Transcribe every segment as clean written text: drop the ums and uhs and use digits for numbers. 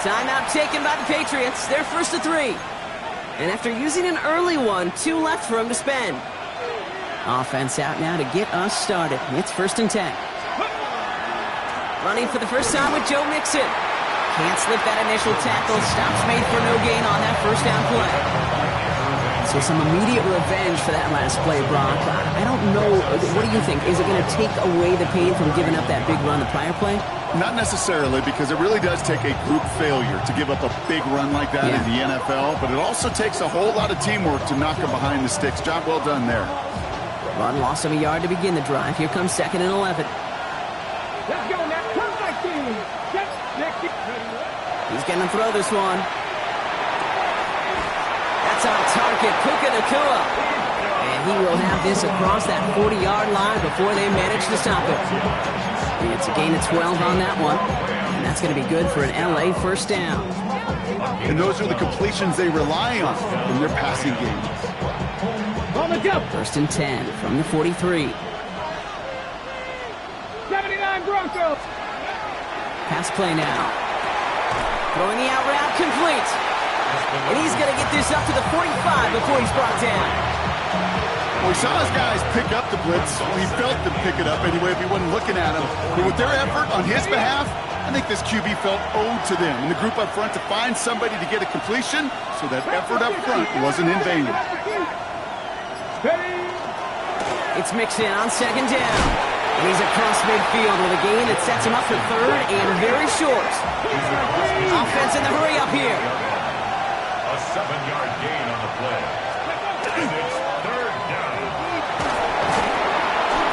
Timeout taken by the Patriots. They're first to 3. And after using an early one, 2 left for him to spend. Offense out now to get us started. It's first and 10. Running for the first time with Joe Mixon. Can't slip that initial tackle. Stops made for no gain on that first down play. So some immediate revenge for that last play, Brock. I don't know. What do you think? Is it going to take away the pain from giving up that big run the prior play? Not necessarily, because it really does take a group failure to give up a big run like that in the NFL, but it also takes a whole lot of teamwork to knock them behind the sticks. Job well done there. Run loss of a yard to begin the drive. Here comes 2nd and 11. Let's go now. He's going to throw this one. That's on target. Puka Nacua. And he will have this across that 40-yard line before they manage to stop it. It's a gain of 12 on that one. And that's going to be good for an LA first down. And those are the completions they rely on in their passing game. First and 10 from the 43. 79 Broncos. Pass play now. Throwing the out route complete. And he's going to get this up to the 45 before he's brought down. We saw his guys pick up the blitz. We felt them pick it up anyway if he wasn't looking at him. But with their effort on his behalf, I think this QB felt owed to them and the group up front to find somebody to get a completion, so that effort up front wasn't in vain. It's Mixon on 2nd down. And he's across midfield with a gain that sets him up for 3rd and very short. Offense in the hurry up here. A 7-yard gain on the play. And it's 3rd down.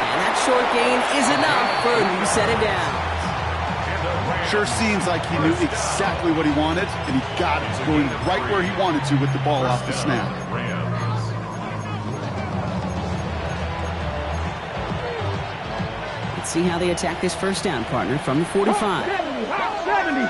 And that short gain is enough for a new set of downs. Sure seems like he knew exactly what he wanted, and he got it, going right where he wanted to with the ball off the snap. Let's see how they attack this first down, partner, from the 45. 70.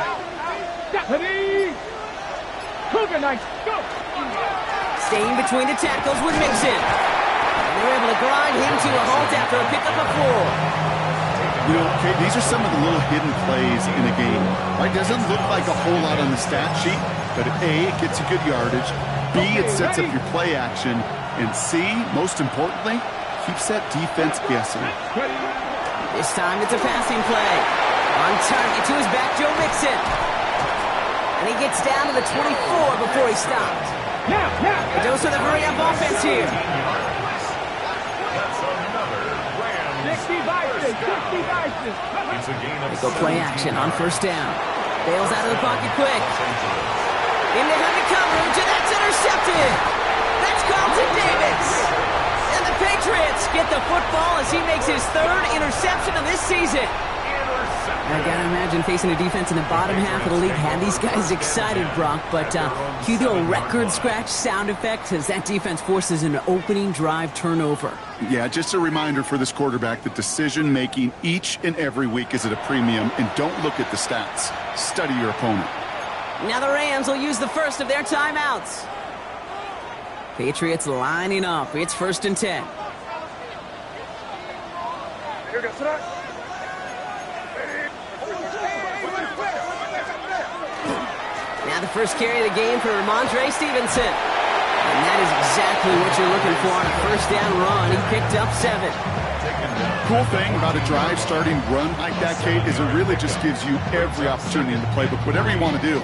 Staying between the tackles with Mixon. And they're able to grind him to a halt after a pickup of 4. You know, Kate, these are some of the little hidden plays in a game. Right? Doesn't look like a whole lot on the stat sheet, but A, it gets you good yardage. B, it sets up your play action. And C, most importantly, keeps that defense guessing. This time it's a passing play. On target to his back, Joe Mixon. And he gets down to the 24 before he stopped. A dose of the hurry-up offense here. They go play action on first down. Bails out of the pocket quick. Into heavy coverage, and that's intercepted. That's Carlton Davis. And the Patriots get the football as he makes his 3rd interception of this season. I gotta imagine facing a defense in the bottom half of the league had these guys excited, Brock, but cue the old record scratch sound effect as that defense forces an opening drive turnover. Yeah, just a reminder for this quarterback that decision-making each and every week is at a premium, and don't look at the stats. Study your opponent. Now the Rams will use the first of their timeouts. Patriots lining up. It's first and 10. Here goes tonight. Now the first carry of the game for Ramondre Stevenson. And that is exactly what you're looking for on a first down run. He picked up 7. Cool thing about a drive starting run like that, Kate, is it really just gives you every opportunity in the playbook, whatever you want to do.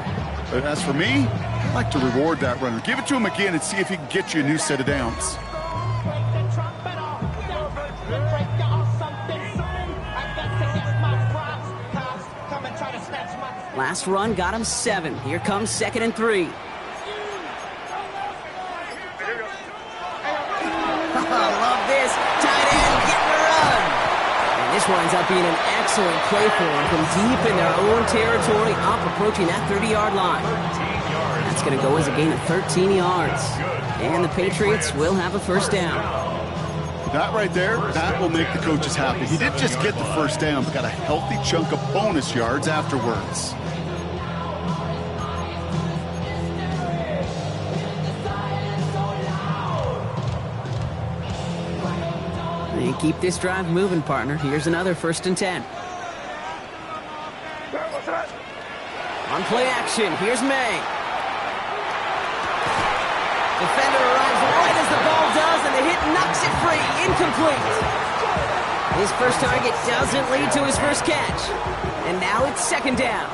But as for me, I like to reward that runner. Give it to him again and see if he can get you a new set of downs. Last run got him 7. Here comes 2nd and 3. Love this. Tight end getting a run. And this winds up being an excellent play for them from deep in their own territory, up approaching that 30-yard line. That's going to go as a gain of 13 yards. And the Patriots will have a first down. That right there, that will make the coaches happy. He didn't just get the first down, but got a healthy chunk of bonus yards afterwards. And keep this drive moving, partner. Here's another first and 10. On play action, here's May. Defender arrives right as the ball does, and the hit knocks it free. Incomplete. His first target doesn't lead to his first catch. And now it's second down.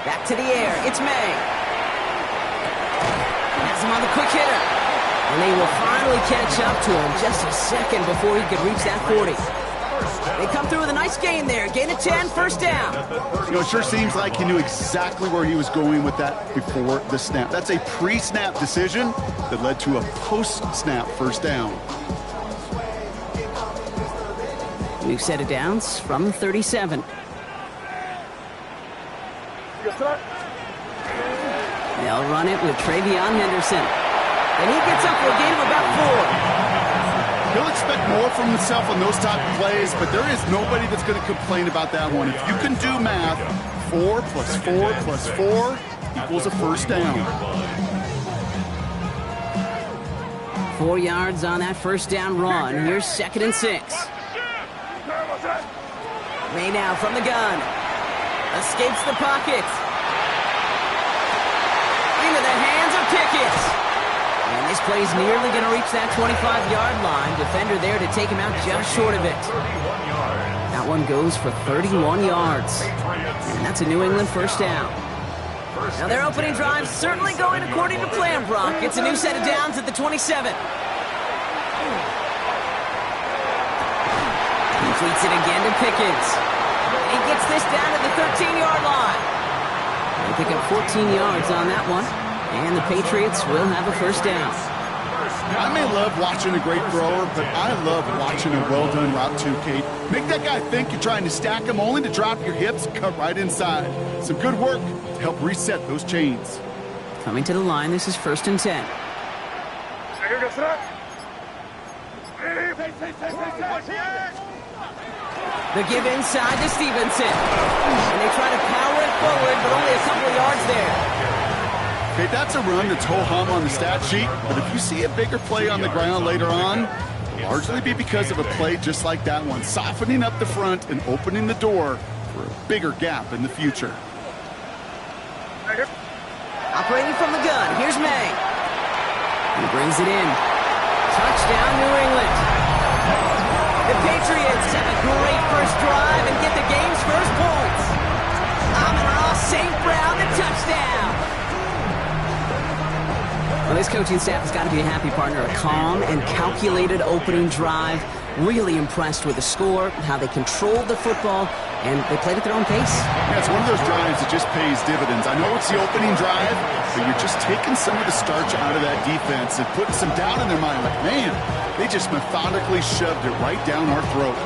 Back to the air, it's May. Has him on the quick hitter. And they will finally catch up to him just a second before he could reach that 40. They come through with a nice gain there. Gain of 10, first down. You know, it sure seems like he knew exactly where he was going with that before the snap. That's a pre-snap decision that led to a post-snap first down. New set of downs from 37. They'll run it with Travion Henderson. And he gets up for a gain of about 4. He'll expect more from himself on those type of plays, but there is nobody that's going to complain about that one. If you can do math, 4 plus 4 plus 4 equals a first down. 4 yards on that first down run. Here's second and 6. May now from the gun. Escapes the pocket. Into the hands of Pickett. And this play's nearly going to reach that 25-yard line. Defender there to take him out just short of it. That one goes for 31 yards. And that's a New England first down. Now their opening drive certainly going according to plan, Brock. It's a new set of downs at the 27. Completes it again to Pickens. And he gets this down to the 13-yard line. They pick up 14 yards on that one. And the Patriots will have a first down. I may love watching a great thrower, but I love watching a well-done route too, Kate. Make that guy think you're trying to stack him only to drop your hips, cut right inside. Some good work to help reset those chains. Coming to the line, this is first and 10. The give inside to Stevenson. And they try to power it forward, but only a couple of yards there. Okay, that's a run that's ho-hum on the stat sheet, but if you see a bigger play on the ground later on, it'll largely be because of a play just like that one, softening up the front and opening the door for a bigger gap in the future. Operating from the gun, here's May. He brings it in. Touchdown, New England. The Patriots have a great first drive and get the game's first points. Amon-Ra St. Brown, the touchdown. Well, this coaching staff has got to be a happy partner. A calm and calculated opening drive. Really impressed with the score, how they controlled the football, and they played at their own pace. Yeah, it's one of those drives that just pays dividends. I know it's the opening drive, but you're just taking some of the starch out of that defense and putting some doubt in their mind. Like, man, they just methodically shoved it right down our throat.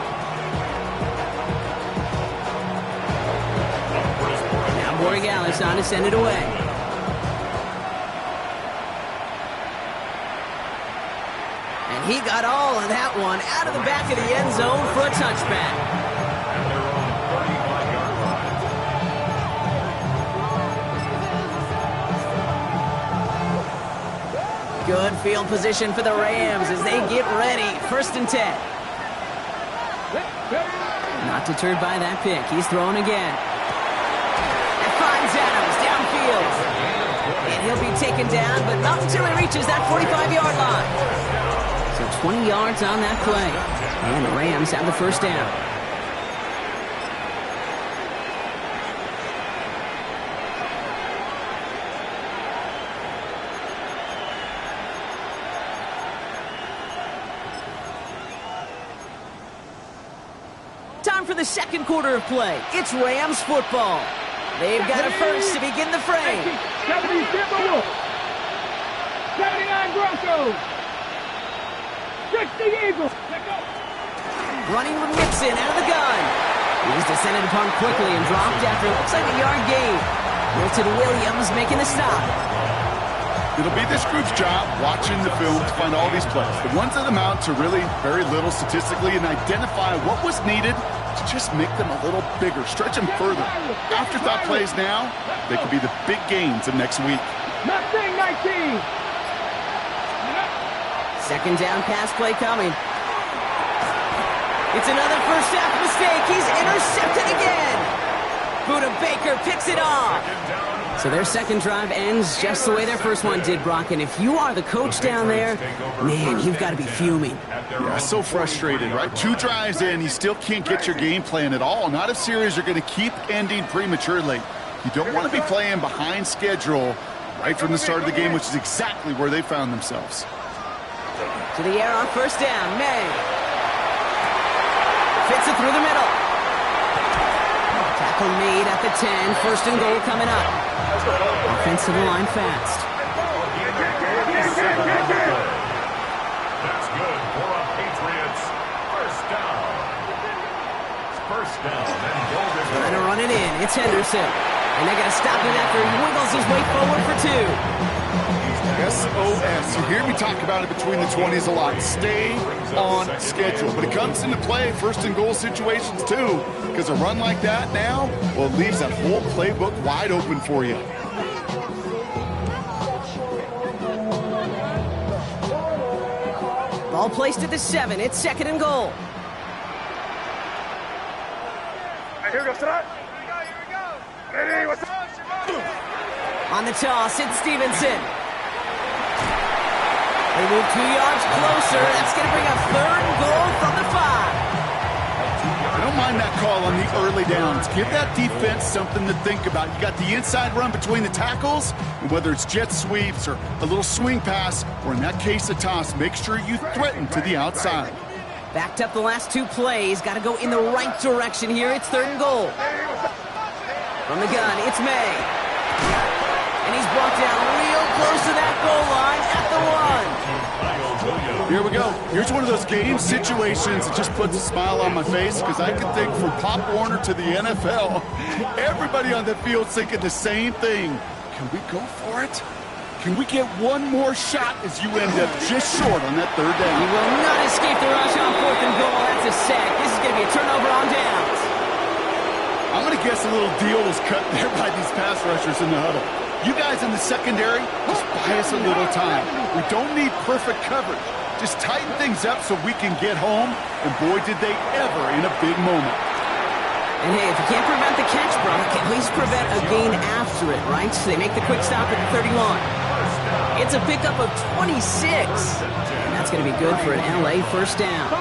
Now Borregales on to send it away. He got all of that one out of the back of the end zone for a touchback. Good field position for the Rams as they get ready. First and 10. Not deterred by that pick. He's throwing again. And finds Adams downfield. And he'll be taken down, but not until he reaches that 45-yard line. So 20 yards on that play. And the Rams have the first down. Time for the second quarter of play. It's Rams football. They've got a first to begin the frame. 70 Timberwolves. 79 Broncos. 60 Eagles. Running with Mixon out of the gun. He's descended upon quickly and dropped after it looks like a yard gain. Milton Williams making the stop. It'll be this group's job watching the film to find all these plays. The ones that amount to really very little statistically and identify what was needed to just make them a little bigger, stretch them further. Afterthought plays now, they could be the big gains of next week. Mustang 19. Second down pass play coming. It's another first half mistake. He's intercepted again. Buda Baker picks it off. So their second drive ends just the way their first one did, Brock. And if you are the coach down there, man, you've got to be fuming. Yeah, so frustrated, right? 2 drives in, you still can't get your game plan at all. Not if series are going to keep ending prematurely. You don't want to be playing behind schedule right from the start of the game, which is exactly where they found themselves. To the air on first down, May. Fits it through the middle. Tackle made at the 10. First and goal coming up. Offensive line fast. That's good for a Patriots first down. First down and goal. Trying to run it in. It's Henderson. And they're going to stop him after he wiggles his way forward for 2. SOS. You hear me talk about it between the 20s a lot. Stay on schedule. But it comes into play first and goal situations too. Because a run like that now, well, it leaves that whole playbook wide open for you. Ball placed at the 7. It's second and goal. Here we go, start. Ready, what's up? On the toss, it's Stevenson. They move 2 yards closer. That's going to bring up third and goal from the 5. I don't mind that call on the early downs. Give that defense something to think about. You got the inside run between the tackles, and whether it's jet sweeps or a little swing pass, or in that case a toss, make sure you threaten to the outside. Backed up the last 2 plays. Got to go in the right direction here. It's third and goal. From the gun, it's May. And he's brought down real close to that goal line at the 1. Here we go. Here's one of those game situations that just puts a smile on my face because I can think from Pop Warner to the NFL, everybody on the field's thinking the same thing. Can we go for it? Can we get one more shot as you end up just short on that third down? He will not escape the rush on fourth and goal. That's a sack. This is going to be a turnover on downs. I'm going to guess a little deal was cut there by these pass rushers in the huddle. You guys in the secondary, just buy us a little time. We don't need perfect coverage. Just tighten things up so we can get home, and boy, did they ever in a big moment. And hey, if you can't prevent the catch, Brock, at least prevent a gain after it, right? So they make the quick stop at the 31. It's a pickup of 26. And that's going to be good for an LA first down.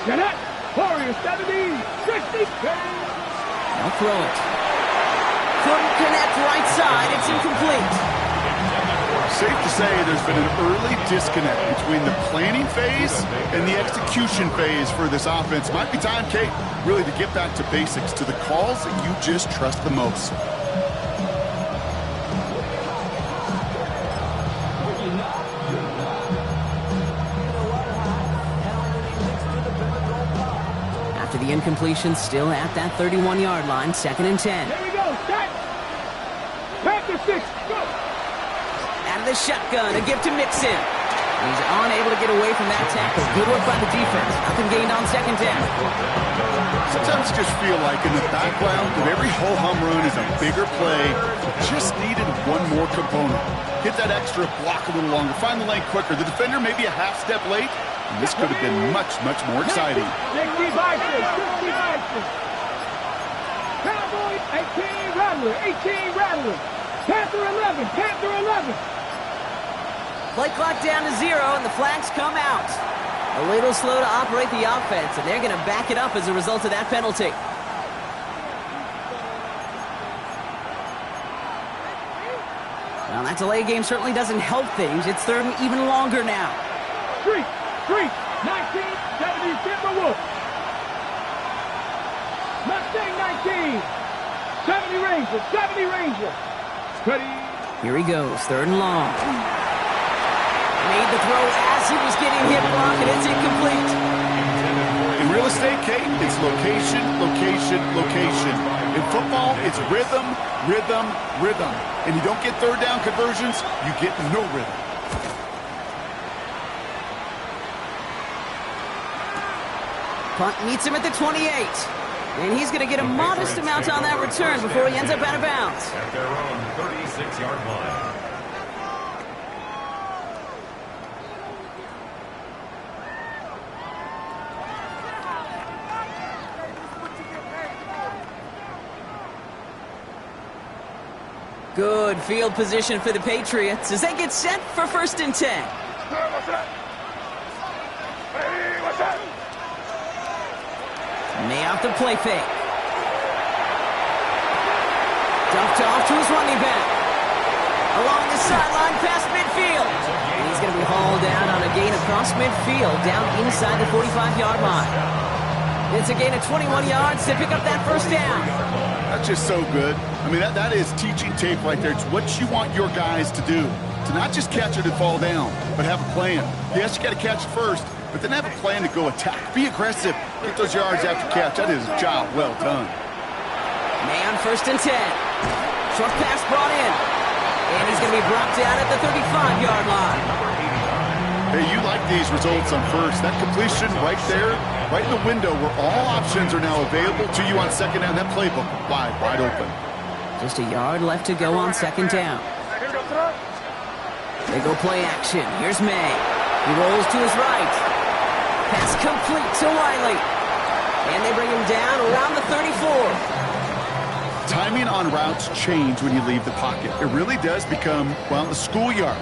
Get it! Warriors 70, 60. They'll throw it. Couldn't connect right side. It's incomplete. Safe to say there's been an early disconnect between the planning phase and the execution phase for this offense. Might be time, Kate, really to get back to basics, to the calls that you just trust the most. After the incompletion, still at that 31-yard line, second and 10. There we go, set. Panther 6, go. Out of the shotgun, a give to Mixon. He's unable to get away from that tackle. Good work by the defense. Nothing gained on second down. Sometimes you just feel like in the background of every ho-hum run is a bigger play. Just needed one more component. Hit that extra block a little longer. Find the lane quicker. The defender maybe a half step late. And this could have been much, much more exciting. 60 Bison, 60 Bison. Cowboy 18 Rattler, 18 Rattler. Panther 11, Panther 11. Play clock down to 0, and the flags come out. A little slow to operate the offense, and they're going to back it up as a result of that penalty. Well, that delay game certainly doesn't help things. It's third and even longer now. 3, 19, 70 Timberwolf. Mustang 19, 70 Ranger, 70 Ranger. Steady. Here he goes, third and long. Made the throw as he was getting hit, Brock, and it's incomplete. In real estate, Kate, it's location, location, location. In football, it's rhythm, rhythm, rhythm. And you don't get third down conversions, you get no rhythm. Punt meets him at the 28. And he's going to get a modest amount on that return before he ends up out of bounds. At their own 36-yard line. Good field position for the Patriots as they get set for 1st and 10. May off the play fake. Dumped off to his running back. Along the sideline past midfield. And he's going to be hauled down on a gain across midfield down inside the 45-yard line. It's a gain of 21 yards to pick up that 1st down. That's just so good. I mean, that is teaching tape right there. It's what you want your guys to do. To not just catch it and fall down, but have a plan. Yes, you got to catch it first, but then have a plan to go attack. Be aggressive. Get those yards after catch. That is a job well done. May on 1st and 10. Short pass brought in. And he's going to be brought down at the 35-yard line. Hey, you like these results on 1st. That completion right there, right in the window where all options are now available to you on 2nd down. That playbook wide open. Just a yard left to go on 2nd down. They go play action. Here's May. He rolls to his right. Pass complete to Wiley. And they bring him down around the 34. Timing on routes change when you leave the pocket. It really does become, well, the schoolyard.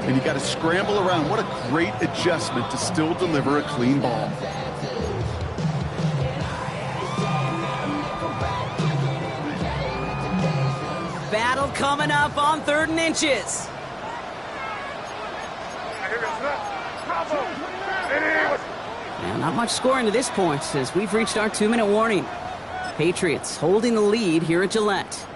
And you got to scramble around. What a great adjustment to still deliver a clean ball. Battle coming up on 3rd and inches. Now, not much scoring to this point as we've reached our 2-minute warning. Patriots holding the lead here at Gillette.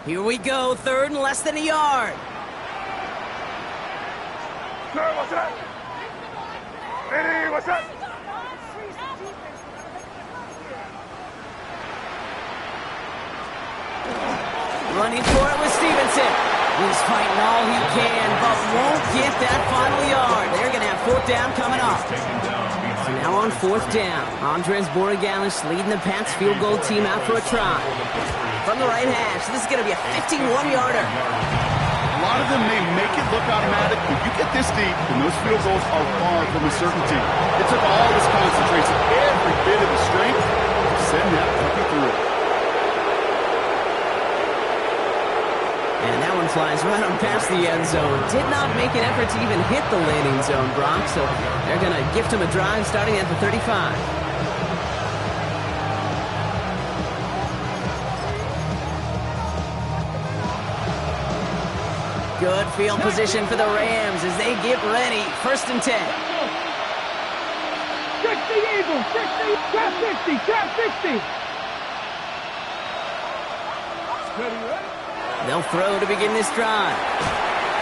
Here we go, 3rd and less than a yard. Running for it with Stevenson. He's fighting all he can, but won't get that final yard. They're going to have 4th down coming up. So now on 4th down, Andres Borregalis leading the Pats field goal team out for a try. From the right hash, this is going to be a 51-yarder. A lot of them may make it look automatic, but you get this deep, and those field goals are far from a certainty. It took all this concentration, every bit of the strength, to send that puppy through. And that one flies right on past the end zone. Did not make an effort to even hit the landing zone, Brock, so they're going to gift him a drive starting at the 35. Good field position for the Rams as they get ready. 1st and 10. 60 Eagles, 60, trap 60, trap 60. They'll throw to begin this drive.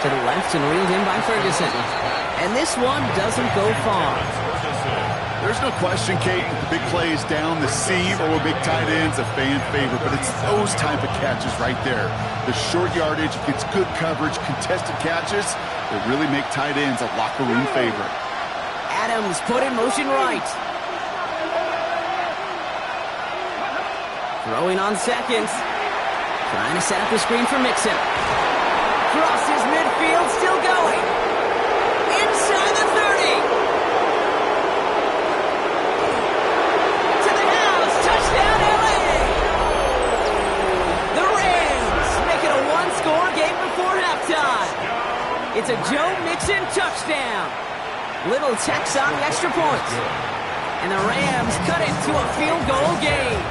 To the left and reeled in by Ferguson. And this one doesn't go far. There's no question, Kate, the big plays down the seam or big tight ends, a fan favorite, but it's those type of catches right there. The short yardage, gets good coverage, contested catches that really make tight ends a locker room favorite. Adams put in motion right. Throwing on 2nd. Trying to set up the screen for Mixon. Crosses midfield, still going. Inside the 30. To the house, touchdown LA. The Rams make it a 1-score game before halftime. It's a Joe Mixon touchdown. Little tax on the extra point. And the Rams cut it to a field goal game.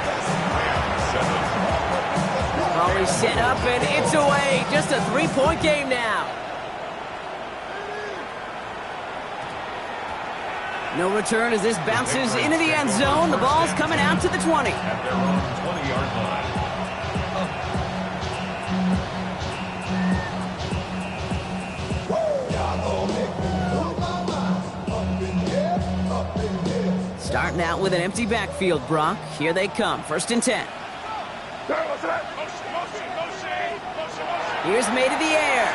Always set up and it's away. Just a 3-point game now. No return as this bounces into the end zone. The ball's coming out to the 20. At their own 20-yard line. Starting out with an empty backfield, Brock. Here they come. 1st and 10. Here's May to the air.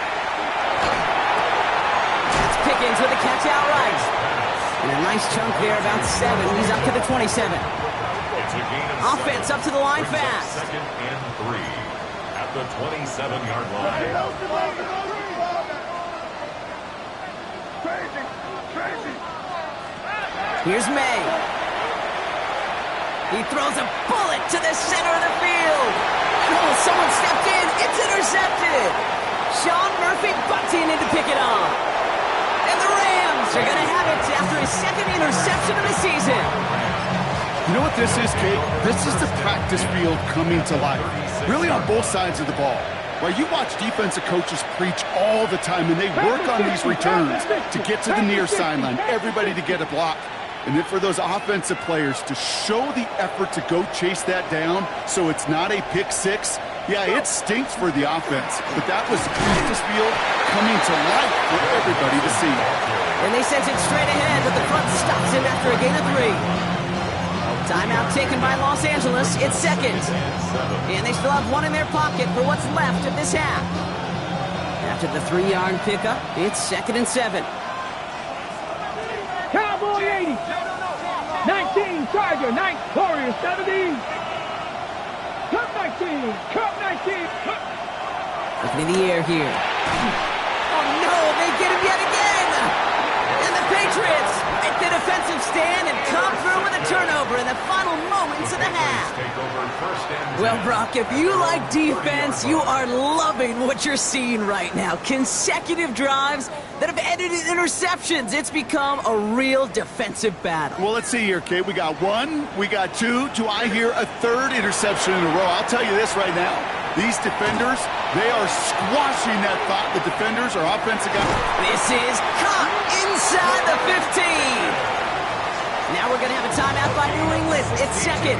That's Pickens with a catch outright. And a nice chunk there, about 7. He's up to the 27. It's a gain of Offense up to the line fast. 2nd and 3 at the 27-yard line. Here's May. He throws a bullet to the center of the field. Oh, someone stepped in. It's intercepted. Sean Murphy-Bunting in to pick it off. And the Rams are going to have it after his second interception of the season. You know what this is, Kate? This is the practice field coming to life. Really on both sides of the ball. Right, you watch defensive coaches preach all the time, and they work on these returns to get to the near sideline, everybody to get a block. And then for those offensive players to show the effort to go chase that down so it's not a pick six, yeah, it stinks for the offense. But that was practice field coming to life for everybody to see. And they sent it straight ahead, but the front stops him after a gain of 3. Timeout taken by Los Angeles. It's second. And they still have one in their pocket for what's left of this half. After the 3-yard pickup, it's 2nd and 7. Cowboy 80. 19, Charger, 9, Warriors 70. Cup 19, Cup 19. Looking in the air here. Oh no, they get him yet again! And the Patriots make the defensive stand and come through with a turnover in the final moments of the half. Well, Brock, if you like defense, you are loving what you're seeing right now. Consecutive drives that have ended in interceptions. It's become a real defensive battle. Well, let's see here, Kate. We got 1, we got 2. Do I hear a 3rd interception in a row? I'll tell you this right now. These defenders, they are squashing that thought. The defenders are offensive guys. This is caught inside the 15. Now we're going to have a timeout by New England. It's second.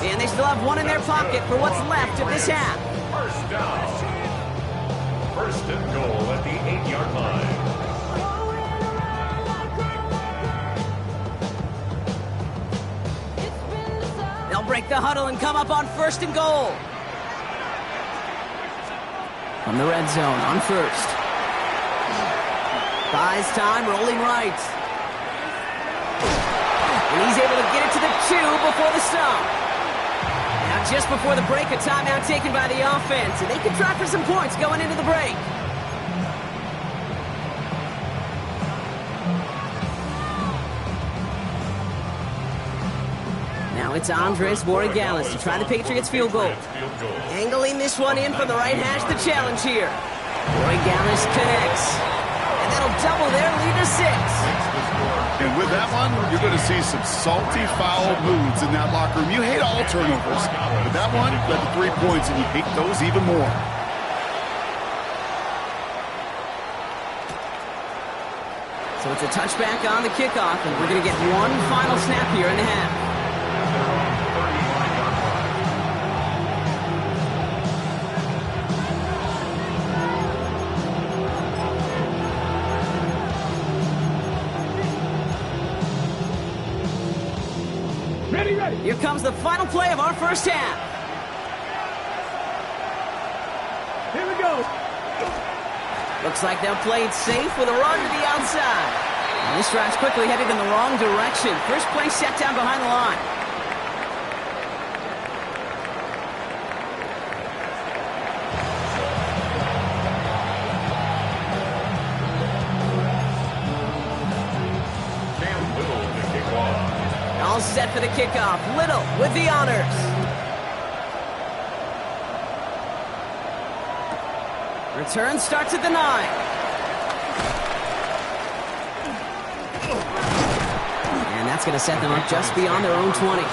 And they still have one in their pocket for what's left of this half. First down. First and goal at the 8-yard line. They'll break the huddle and come up on 1st and goal. From the red zone on 1st. Buys time, rolling right. And he's able to get it to the 2 before the stop. Now just before the break, a timeout taken by the offense. And they can try for some points going into the break. Now it's Andres Borregales to try the Patriots field goal. Angling this one in from the right hash, the challenge here. Borregales connects. And that'll double their lead to 6. And with that one, you're going to see some salty, foul moods in that locker room. You hate all turnovers. But that one led to 3 points, and you hate those even more. So it's a touchback on the kickoff, and we're going to get one final snap here in the half. Ready. Here comes the final play of our first half. Here we go. Looks like they'll play it safe with a run to the outside. And this drive's quickly headed in the wrong direction. First play set down behind the line. All set for the kickoff. Little with the honors. Return starts at the 9. And that's going to set them up just beyond their own 20.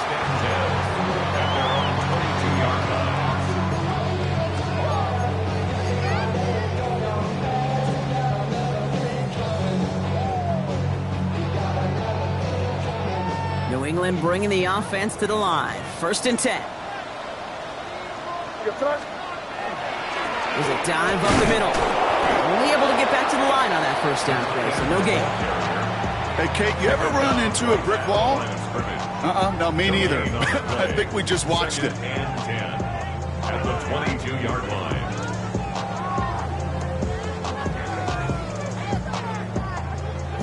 New England bringing the offense to the line. 1st and 10. There's a dive up the middle. Only able to get back to the line on that first down play, so no gain. Hey, Kate, you ever run into a brick wall? No, me neither. I think we just watched it. And 10 at the 22-yard line.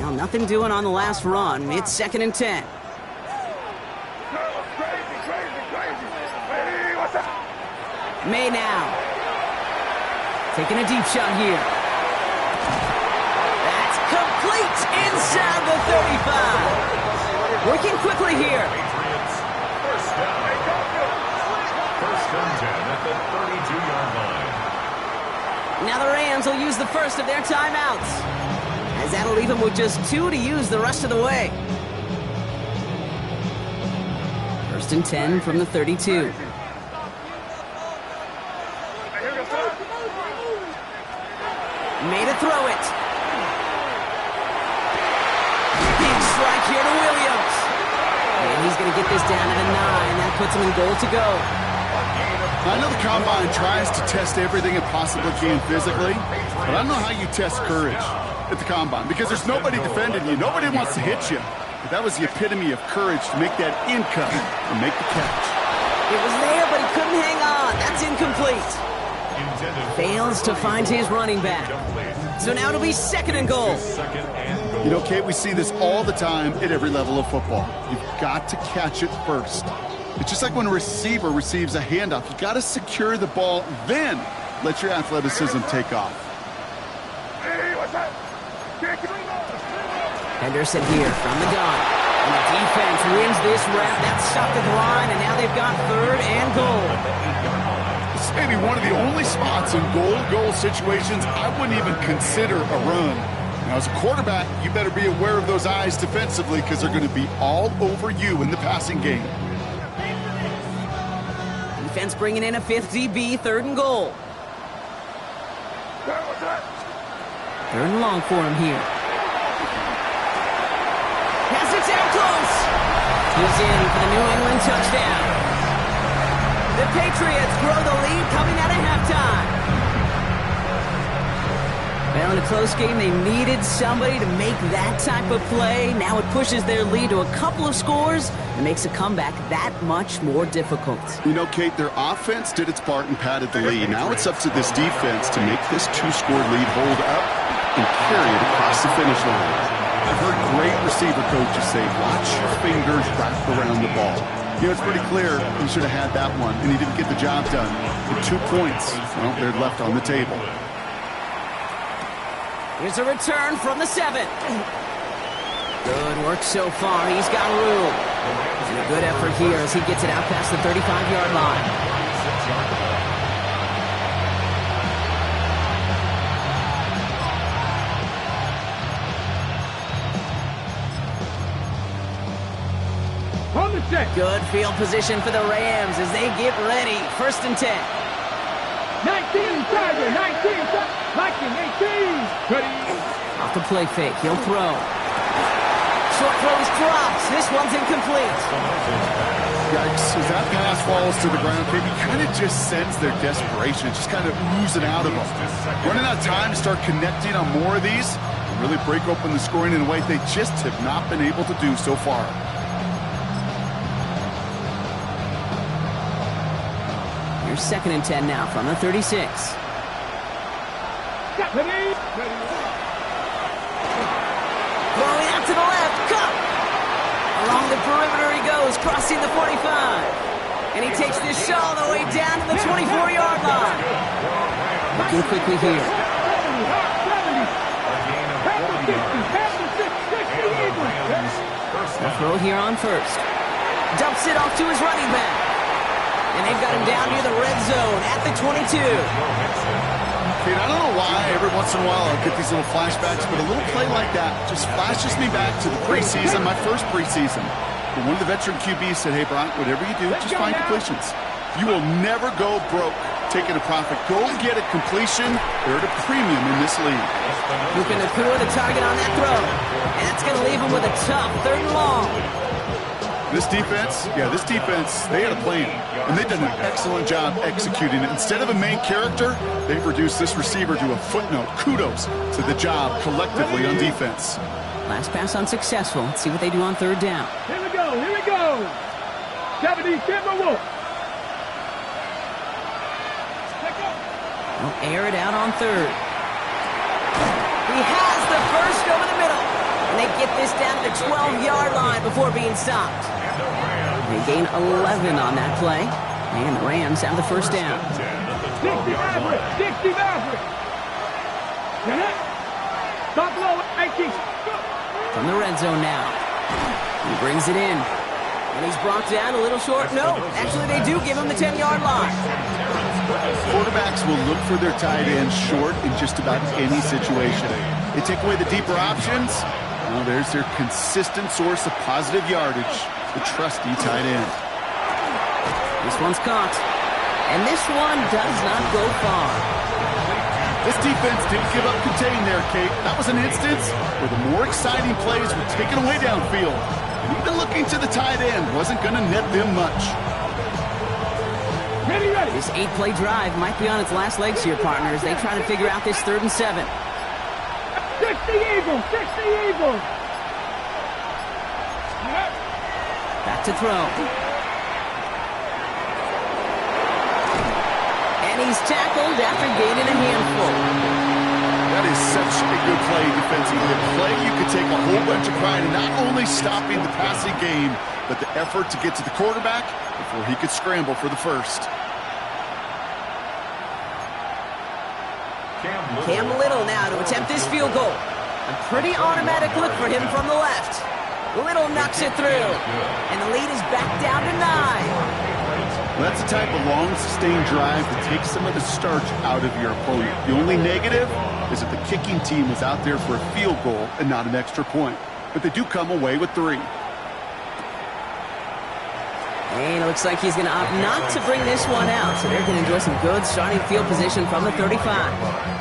Now nothing doing on the last run. It's 2nd and 10. May now. Taking a deep shot here. That's complete inside the 35. Working quickly here. Patriots, first Now the Rams will use the first of their timeouts, as that'll leave them with just 2 to use the rest of the way. 1st and 10 from the 32. Made a throw it. Big strike here to Williams. And he's going to get this down to the 9. That puts him in goal to go. I know the Combine tries to test everything it possibly can physically, but I don't know how you test courage at the Combine, because there's nobody defending you. Nobody wants to hit you. But that was the epitome of courage to make that in cut and make the catch. It was there, but he couldn't hang on. That's incomplete. Fails to find his running back. So now it'll be 2nd and goal. You know, Kate, we see this all the time at every level of football. You've got to catch it first. It's just like when a receiver receives a handoff. You've got to secure the ball, then let your athleticism take off. Henderson here from the gun. And the defense wins this rep. That's stopped at the line, and now they've got 3rd and goal. This may be one of the only spots in goal situations I wouldn't even consider a run. Now, as a quarterback, you better be aware of those eyes defensively, because they're going to be all over you in the passing game. Defense bringing in a 5th DB, 3rd and goal. 3rd and long for him here. Has it down close. He's in for the New England touchdown. The Patriots grow the lead coming out of halftime. Well, in a close game, they needed somebody to make that type of play. Now it pushes their lead to a couple of scores and makes a comeback that much more difficult. You know, Kate, their offense did its part and padded the lead. Now it's up to this defense to make this 2-score lead hold up and carry it across the finish line. I've heard great receiver coaches say, watch your fingers wrap around the ball. You know, it's pretty clear he should have had that one, and he didn't get the job done. With 2 points, well, they're left on the table. Here's a return from the 7. Good work so far. He's got room. And a good effort here as he gets it out past the 35-yard line. On the check. Good field position for the Rams as they get ready. 1st and 10. 19 Tiger, 19 Viking, 18. Ready. Off the play fake. He'll throw. Short throws drops. This one's incomplete. Yikes. As that pass falls to the ground, you kind of just sense their desperation. It's just kind of oozing out of them. Running out of time to start connecting on more of these and really break open the scoring in a way they just have not been able to do so far. Here's 2nd and 10 now from the 36. Ready. Throwing out to the left. Cup. Along the perimeter he goes, crossing the 45. And he takes this shot all the way down to the 24-yard line. Looking quickly here. They'll throw it here on 1st. Dumps it off to his running back. And they've got him down near the red zone at the 22. Kate, I don't know why every once in a while I'll get these little flashbacks, but a little play like that just flashes me back to the preseason, my first preseason. But one of the veteran QBs said, hey, Brian, whatever you do, just find completions. You will never go broke taking a profit. Go get a completion. They're at a premium in this league. Luka Nakua, the target on that throw. And that's going to leave him with a tough 3rd and long. This defense, they had a plan, and they've done an excellent job executing it. Instead of a main character, they've reduced this receiver to a footnote. Kudos to the job collectively on defense. Last pass unsuccessful. Let's see what they do on 3rd down. Here we go. 70 Timberwolves. They'll air it out on 3rd. He has the first over the middle. And they get this down to the 12-yard line before being stopped. They gain 11 on that play. And the Rams have the 1st down. 60 Maverick. Stop low, 18. From the red zone now. He brings it in. And he's brought down a little short. No, actually they do give him the 10-yard line. Quarterbacks will look for their tight ends short in just about any situation. They take away the deeper options. Well, there's their consistent source of positive yardage, the trusty tight end. This one's caught. And this one does not go far. This defense didn't give up contain there, Kate. That was an instance where the more exciting plays were taken away downfield. And even looking to the tight end wasn't going to net them much. Ready, ready. This 8-play drive might be on its last legs here, partners. They try to figure out this 3rd and 7. 60 Eagles, 60 Eagles. Back to throw. And he's tackled after gaining a handful. That is such a good play defensively. A play you could take a whole bunch of pride in not only stopping the passing game, but the effort to get to the quarterback before he could scramble for the first. Cam Little now to attempt this field goal. A pretty automatic look for him from the left. Little knocks it through. And the lead is back down to 9. Well, that's the type of long, sustained drive that takes some of the starch out of your opponent. The only negative is that the kicking team was out there for a field goal and not an extra point. But they do come away with 3. And it looks like he's going to opt not to bring this one out. So they're going to enjoy some good starting field position from the 35.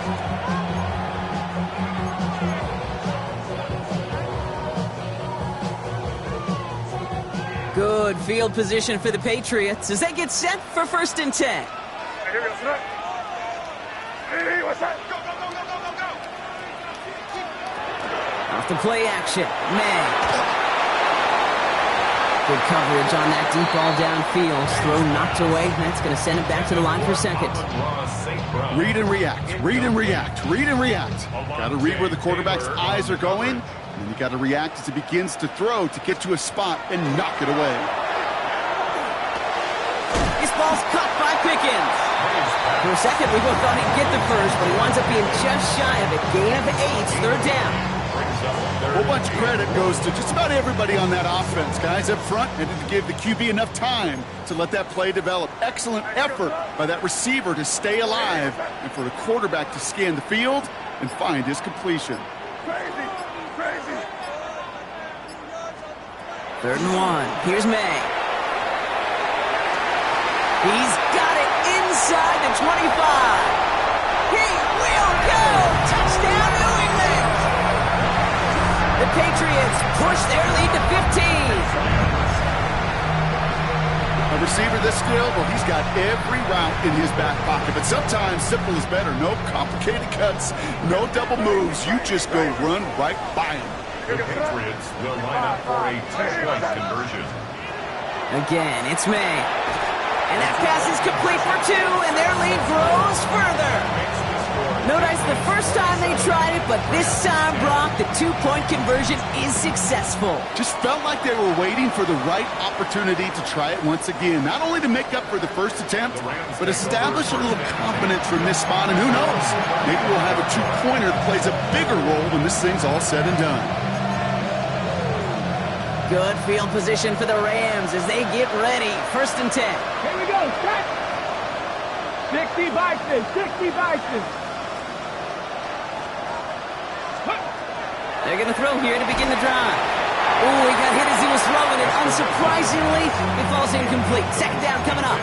Good field position for the Patriots as they get set for 1st and 10. Off the play action, May. Good coverage on that deep ball downfield. Throw knocked away. That's going to send it back to the line for 2nd. Read and react, read and react, read and react. Got to read where the quarterback's eyes are going, and you got to react as he begins to throw to get to a spot and knock it away. This ball's caught by Pickens. For a second, we both thought he'd get the first, but he winds up being just shy of a gain of 8, 3rd down. A whole bunch of credit goes to just about everybody on that offense. Guys up front needed to give the QB enough time to let that play develop. Excellent effort by that receiver to stay alive and for the quarterback to scan the field and find his completion. Crazy, crazy. 3rd and 1. Here's May. He's got it inside the 25. He will go. Touchdown, New England. The Patriots push their lead to 15. A receiver this skilled, well, he's got every route in his back pocket. But sometimes simple is better. No complicated cuts, no double moves. You just go run right by him. The Patriots will line up for a 2-point conversion. Again, it's May. And that pass is complete for 2, and their lead grows further. Notice the first time they tried it, but this time, Brock, the 2-point conversion is successful. Just felt like they were waiting for the right opportunity to try it once again. Not only to make up for the first attempt, but establish a little confidence from this spot. And who knows, maybe we'll have a 2-pointer that plays a bigger role when this thing's all said and done. Good field position for the Rams as they get ready. 1st and 10. Here we go, set. 60 Bison, 60 Bison. They're going to throw here to begin the drive. Oh, he got hit as he was throwing it. Unsurprisingly, it falls incomplete. 2nd down coming up.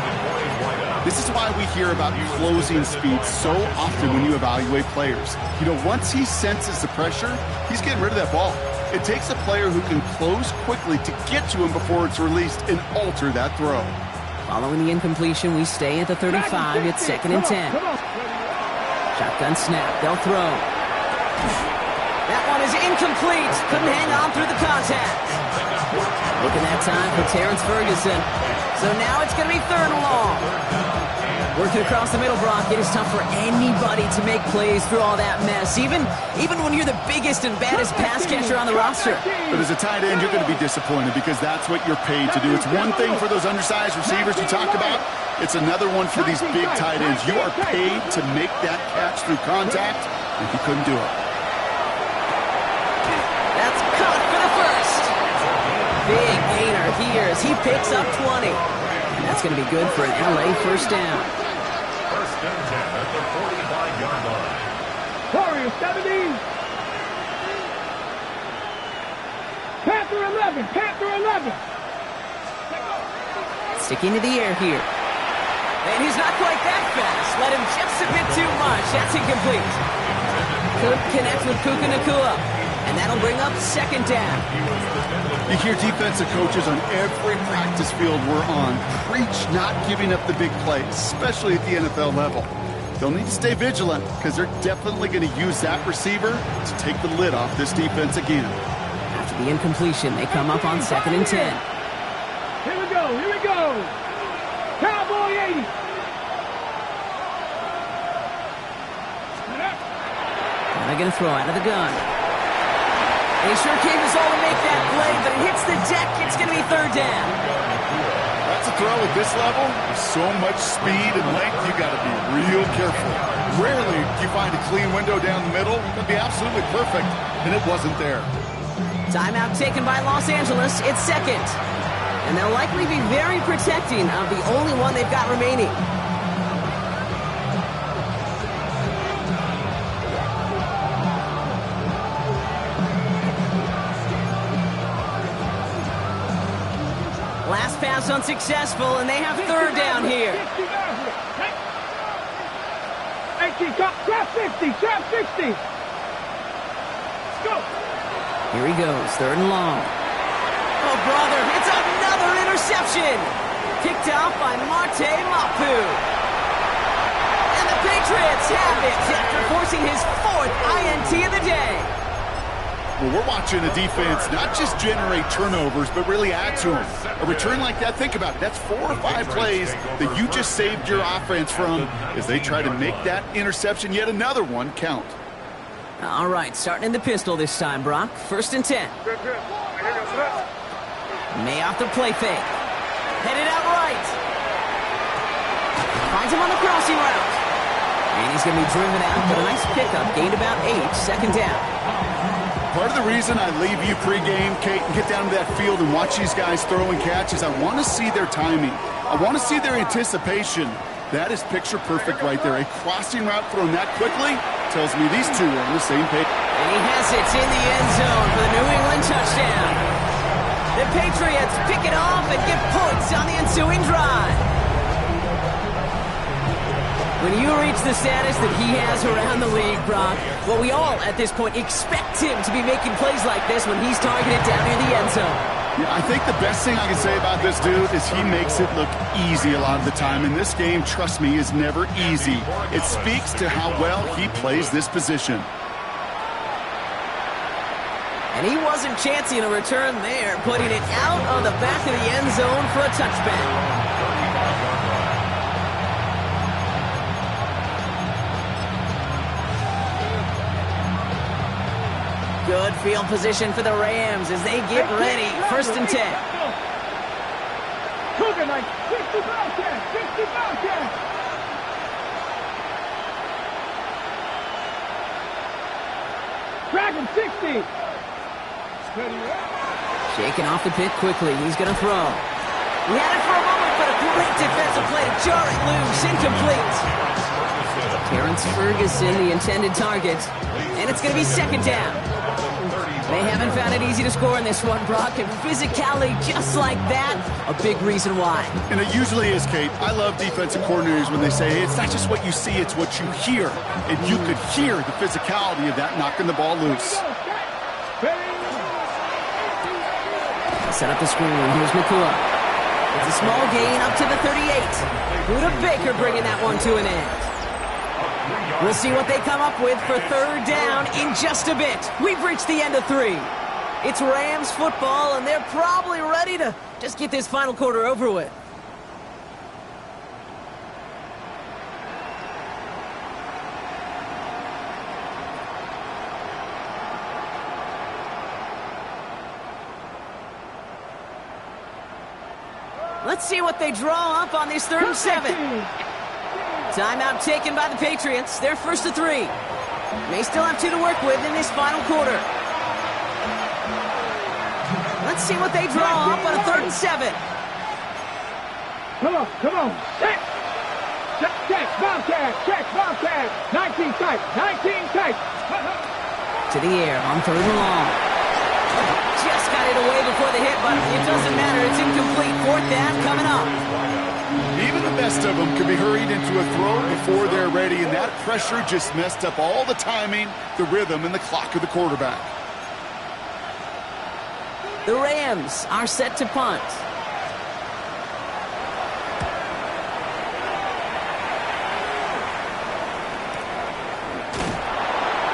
This is why we hear about closing speed so often when you evaluate players. You know, once he senses the pressure, he's getting rid of that ball. It takes a player who can close quickly to get to him before it's released and alter that throw. Following the incompletion, we stay at the 35. It's 2nd and 10. Shotgun snap. They'll throw. That one is incomplete. Couldn't hang on through the contact. Looking that time for Terrence Ferguson. So now it's going to be 3rd and long. Working across the middle, Brock, it is tough for anybody to make plays through all that mess, even when you're the biggest and baddest pass catcher on the roster. But as a tight end, you're going to be disappointed because that's what you're paid to do. It's one thing for those undersized receivers you talked about. It's another one for these big tight ends. You are paid to make that catch through contact, and he couldn't do it. That's caught for the first. Big gainer here as he picks up 20. And that's going to be good for an LA 1st down. and 10 at the 45-yard line. Warriors 70. Panther 11. Panther 11. Sticking to the air here. And he's not quite that fast. Let him just a bit too much. That's incomplete. Could connect with Puka Nacua. And that'll bring up second down. You hear defensive coaches on every practice field we're on preach not giving up the big plays, especially at the NFL level. They'll need to stay vigilant because they're definitely going to use that receiver to take the lid off this defense again. After the incompletion, they come up on 2nd and 10. Here we go. Here we go. Cowboy 80. They're going to throw out of the gun. They sure came us all to make that play, but it hits the deck. It's going to be 3rd down. That's a throw at this level. With so much speed and length, you got to be real careful. Rarely do you find a clean window down the middle. It'd be absolutely perfect, and it wasn't there. Timeout taken by Los Angeles. It's 2nd. And they'll likely be very protecting of the only one they've got remaining. Last pass unsuccessful, and they have 3rd down here. 18, trap 60, trap 60. Let's go. Here he goes, 3rd and long. Oh, brother, it's another interception. Picked off by Marte Mapu. And the Patriots have it after forcing his 4th INT of the day. Well, we're watching a defense not just generate turnovers, but really add to them. A return like that, think about it. That's 4 or 5 plays that you just saved your offense from as they try to make that interception, yet another one, count. All right, starting in the pistol this time, Brock. 1st and 10. May off the play fake. Headed out right. Finds him on the crossing route. And he's going to be driven out, but a nice pickup. Gained about 8, 2nd down. Part of the reason I leave you pregame, Kate, and get down to that field and watch these guys throw and catch is I want to see their timing. I want to see their anticipation. That is picture perfect right there. A crossing route thrown that quickly tells me these two are on the same page. And he has it in the end zone for the New England touchdown. The Patriots pick it off and get points on the ensuing drive. When you reach the status that he has around the league, Brock, well, we all at this point expect him to be making plays like this when he's targeted down near the end zone. Yeah, I think the best thing I can say about this dude is he makes it look easy a lot of the time. And this game, trust me, is never easy. It speaks to how well he plays this position. And he wasn't chancing a return there, putting it out of the back of the end zone for a touchback. Good field position for the Rams as they get ready. 1st and 10. Cougar like 65 cats, 65 cats. Dragon 60. Shaking off the pit quickly. He's going to throw. He had it for a moment, but a great defensive play to jar it loose. Incomplete. Terrence Ferguson, the intended target. And it's going to be 2nd down. They haven't found it easy to score in this one, Brock, and physicality just like that, a big reason why. And it usually is, Kate. I love defensive coordinators when they say, hey, it's not just what you see, it's what you hear. And you could hear the physicality of that knocking the ball loose. Set up the screen. Here's Nacua. It's a small gain up to the 38. Buda Baker bringing that one to an end. We'll see what they come up with for 3rd down in just a bit. We've reached the end of 3. It's Rams football, and they're probably ready to just get this final quarter over with. Let's see what they draw up on this 3rd and 7. Timeout taken by the Patriots. They're 1st to 3. May still have 2 to work with in this final quarter. Let's see what they draw up on a 3rd and 7. Come on, come on. Set. Check, Bobcat. 19 tight. To the air on 3rd and long. Just got it away before the hit, but it doesn't matter. It's incomplete. 4th down coming up. Even the best of them can be hurried into a throw before they're ready, and that pressure just messed up all the timing, the rhythm, and the clock of the quarterback. The Rams are set to punt.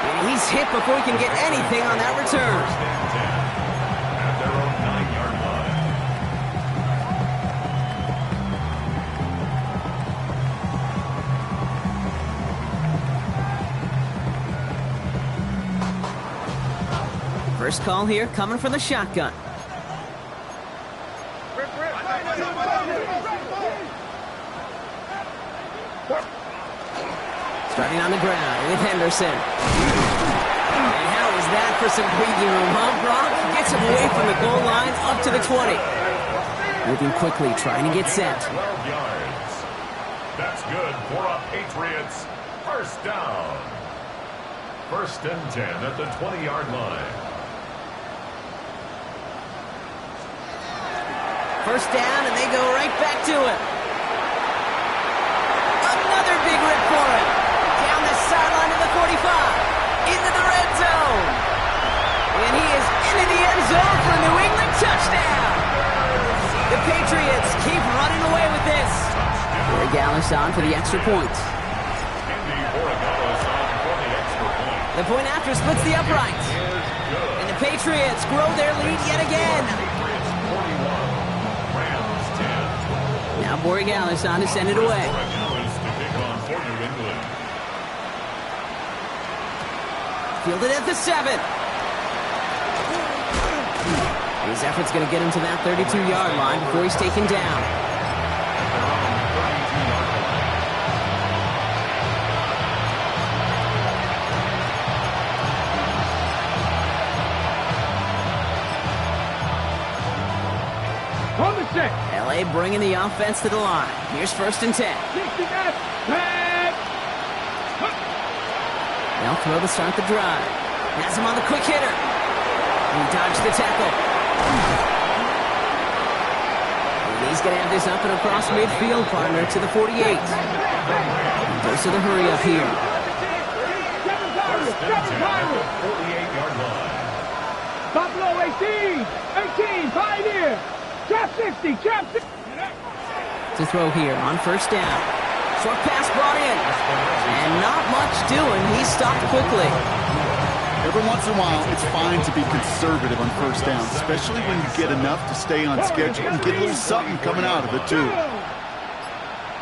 And he's hit before he can get anything on that return. At their own 9-yard line. First call here coming from the shotgun. Starting on the ground with Henderson. And how is that for some breathing room, huh, Brock? Gets him away from the goal line up to the 20. Moving quickly, trying to get set. 12 yards. That's good for a Patriots first down. 1st and 10 at the 20-yard line. First down, and they go right back to it. Another big rip for him. Down the sideline to the 45. Into the red zone. And he is into the end zone for a New England touchdown. The Patriots keep running away with this. Corey Gallis on for the extra point. The point after splits the uprights. And the Patriots grow their lead yet again. Now Borregales on to send it away. Fielded at the 7. His effort's going to get him to that 32-yard line before he's taken down. On the check. LA bringing the offense to the line. Here's 1st and 10. They'll throw to start the drive. Has him on the quick hitter. He dodged the tackle. And he's going to have this up and across midfield, partner, to the 48. He goes to the hurry up here. 48-yard line. Buffalo 18. Pioneer. Trap 60. To throw here on 1st down. Short pass brought in. And not much doing. He's stopped quickly. Every once in a while, it's fine to be conservative on 1st down, especially when you get enough to stay on schedule and get a little something coming out of it, too.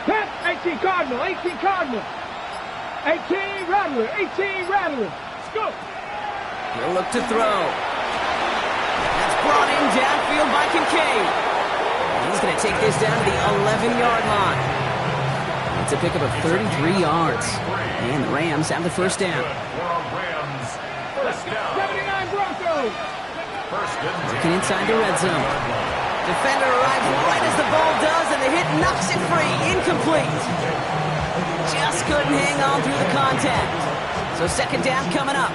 18 Cardinal. 18 Rattler. Let's go. He'll look to throw. That's brought in downfield by Kincaid. And he's going to take this down to the 11-yard line. It's a pickup of 33 yards. And the Rams have the 1st down. 79 Broncos. Working inside the red zone. Defender arrives right as the ball does, and the hit knocks it free. Incomplete. Just couldn't hang on through the contact. So 2nd down coming up.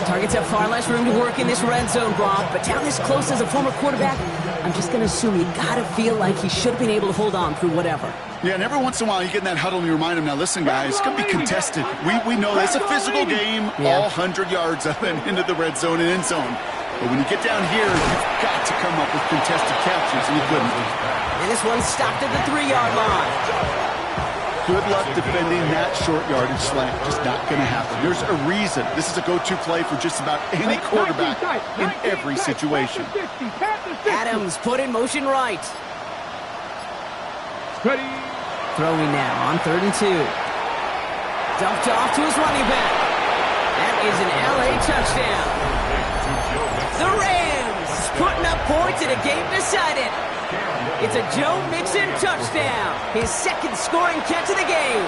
Targets have far less room to work in this red zone, Brock, but down this close as a former quarterback, I'm just going to assume you got to feel like he should have been able to hold on through whatever. Yeah, and every once in a while you get in that huddle and you remind him, now listen, guys, it's going to be contested. We know it's a physical game, all 100 yards up and into the red zone and end zone. But when you get down here, you've got to come up with contested captures, and you couldn't. And this one stopped at the 3-yard line. Good luck defending that short yardage slant. Just not going to happen. There's a reason. This is a go-to play for just about any quarterback in every situation. Adams put in motion right. Ready. Throwing now on 3rd and 2. Dumped off to his running back. That is an LA touchdown. The Rams putting up points in a game decided. It's a Joe Mixon touchdown. His 2nd scoring catch of the game.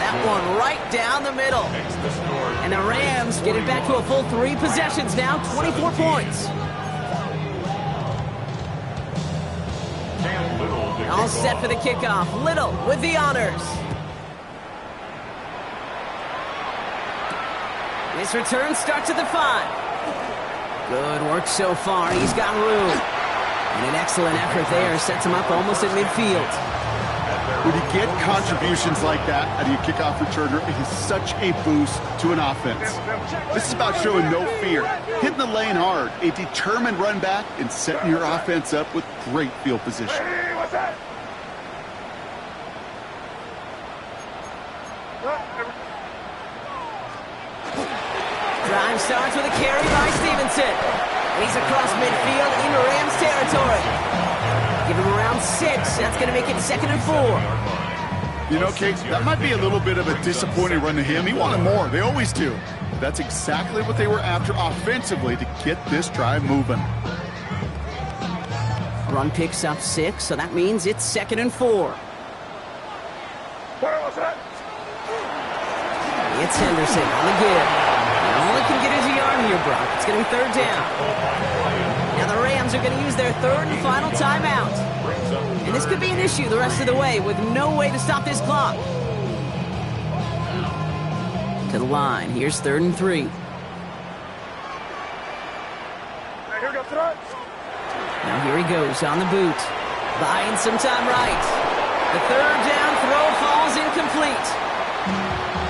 That one right down the middle. And the Rams get it back to a full 3 possessions now, 24 points. All set for the kickoff. Little with the honors. His return starts at the 5. Good work so far. He's got room. And an excellent effort there sets him up almost at midfield. When you get contributions like that out of your kickoff returner, it is such a boost to an offense. This is about showing no fear, hitting the lane hard, a determined run back, and setting your offense up with great field position. Hey, what's that? Drive starts with a carry by Stevenson. And he's across midfield into Rams territory. Give him around 6. That's going to make it 2nd and 4. You know, Kate, that might be a little bit of a disappointing run to him. He wanted more. They always do. But that's exactly what they were after offensively to get this drive moving. Run picks up 6, so that means it's 2nd and 4. It's Henderson on the give. He only can get his yard here, Brock. It's going to be 3rd down. Now the Rams are going to use their 3rd and final timeout. And this could be an issue the rest of the way with no way to stop this clock. To the line. Here's 3rd and 3. Now here he goes on the boot. Buying some time right. The 3rd down throw falls incomplete.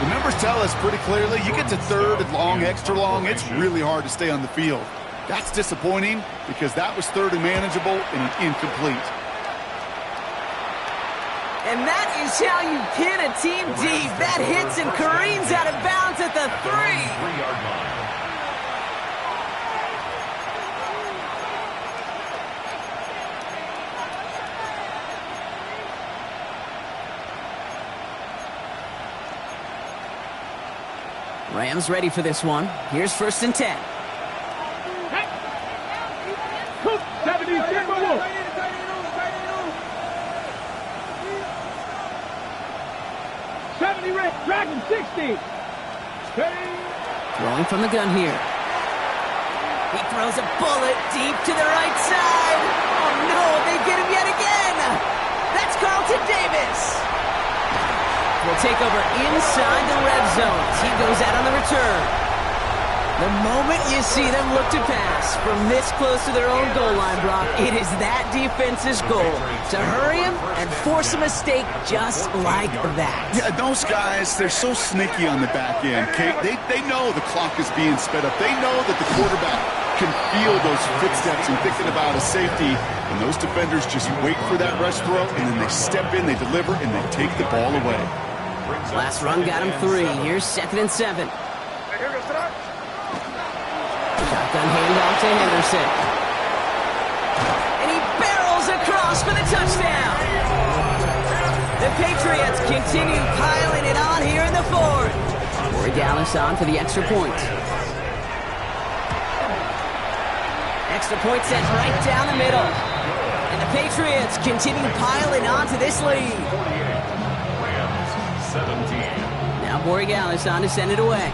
The numbers tell us pretty clearly, you get to 3rd and long, extra long, it's really hard to stay on the field. That's disappointing because that was 3rd and manageable and incomplete. And that is how you pin a team deep. That hits and careens out of bounds at the 3. Rams ready for this one. Here's 1st and 10. 70 red, Dragon 60. Throwing from the gun here. He throws a bullet deep to the right side. Oh no, they get him yet again. That's Carlton Davis. Will take over inside the red zone as he goes out on the return. The moment you see them look to pass from this close to their own goal line, Brock, it is that defense's goal to hurry him and force a mistake just like that. Yeah, those guys, they're so sneaky on the back end, Kate. They know the clock is being sped up. They know that the quarterback can feel those footsteps and thinking about a safety. And those defenders just wait for that rush throw, and then they step in, they deliver, and they take the ball away. Last run got him 3. Here's 2nd and 7. Shotgun handoff to Henderson. And he barrels across for the touchdown. The Patriots continue piling it on here in the 4th. Corey Dallas on for the extra point. Extra point sent right down the middle. And the Patriots continue piling on to this lead. Rams 17. Now Borregales on to send it away.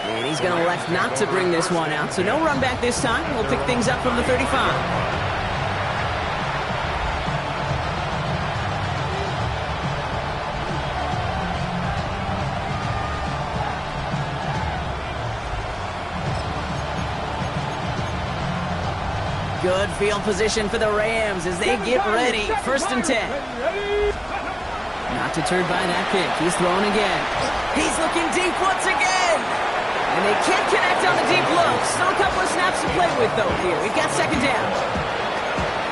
And he's going to elect not to bring this one out. So no run back this time. We'll pick things up from the 35. Good field position for the Rams as they get ready. 1st and 10. Not deterred by that pick. He's throwing again. He's looking deep once again. And they can't connect on the deep look. Still a couple of snaps to play with, though, here. We've got 2nd down.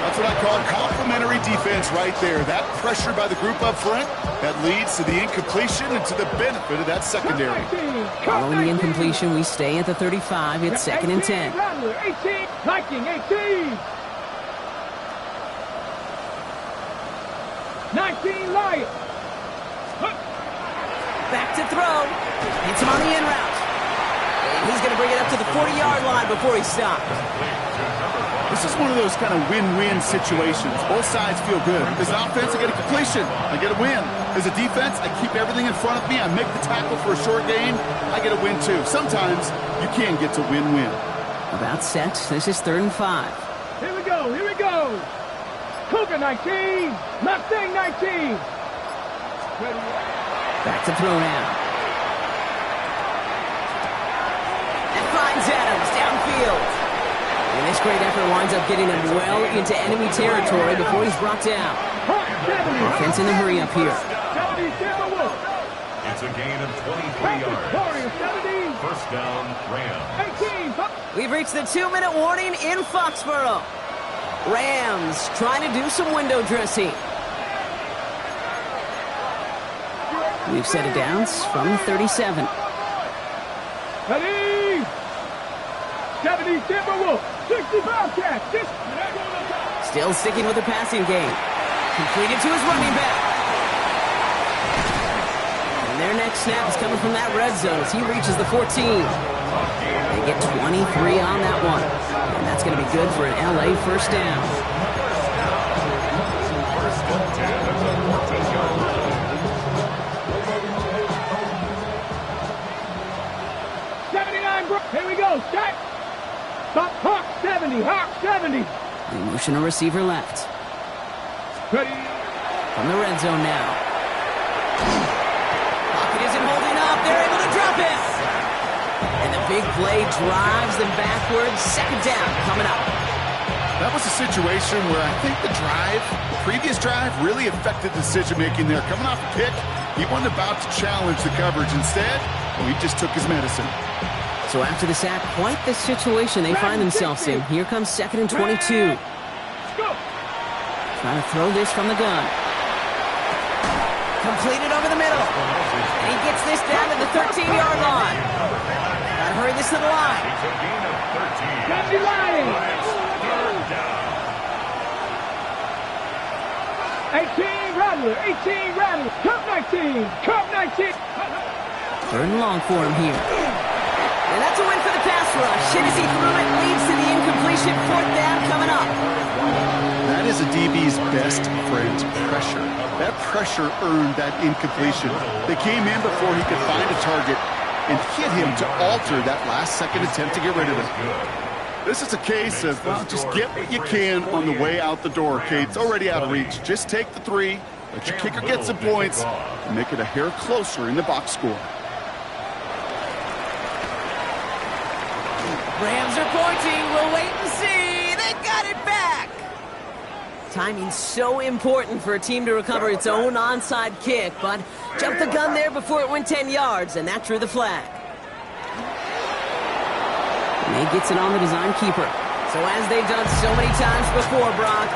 That's what I call complementary defense right there. That pressure by the group up front, that leads to the incompletion and to the benefit of that secondary. Following the incompletion, we stay at the 35. It's 2nd and 10. 18, Viking 18. 19, Lions. Back to throw. Hits him on the in route. And he's going to bring it up to the 40-yard line before he stops. This is one of those kind of win-win situations. Both sides feel good. As an offense, I get a completion. I get a win. As a defense, I keep everything in front of me. I make the tackle for a short gain. I get a win, too. Sometimes you can get to win-win. About set. This is 3rd and 5. Here we go, here we go. Cougar 19, Mustang 19. Back to throw now. And finds Adams downfield. And this great effort winds up getting him well into enemy territory before he's brought down. Offense in the hurry up here. It's a gain of 23 yards. First down, Rams. We've reached the 2-minute warning in Foxborough. Rams trying to do some window dressing. We've set it downs from 37. Ready? 70 Timberwolves, 60 Bobcats. Still sticking with the passing game. Completed to his running back. And their next snap is coming from that red zone as he reaches the 14. They get 23 on that one. And that's going to be good for an LA first down. First and 10 at the 14-yard line. 79, bro. Here we go, set. Hawk 70, Hawk 70. The motion a receiver left. Ready? From the red zone now. Pocket isn't holding up. They're able to drop it. And the big play drives them backwards. 2nd down coming up. That was a situation where I think the previous drive, really affected decision-making there. Coming off a pick, he wasn't about to challenge the coverage. Instead, he just took his medicine. So after the sack, quite the situation they find themselves in. Here comes 2nd and 22. Trying to throw this from the gun. Completed over the middle. And he gets this down to the 13-yard line. Gotta hurry this to the line. It's a gain of 13. Got the line. It's 3rd down. 18 Rattler, 18 Rattler. Cup 19, Cup 19. 3rd and long for him here. And that's a win for the pass rush. And as he threw it, leads to the incompletion. 4th down coming up. That is a DB's best friend, pressure. That pressure earned that incompletion. They came in before he could find a target and hit him to alter that last-second attempt to get rid of it. This is a case of, well, just get what you can on the way out the door, okay? It's already out of reach. Just take the 3, let your kicker get some points, and make it a hair closer in the box score. Rams are pointing. We'll wait and see. They got it back. Timing's so important for a team to recover its own onside kick, but jumped the gun there before it went 10 yards, and that drew the flag. And he gets it on the design keeper. So as they've done so many times before, Brock, the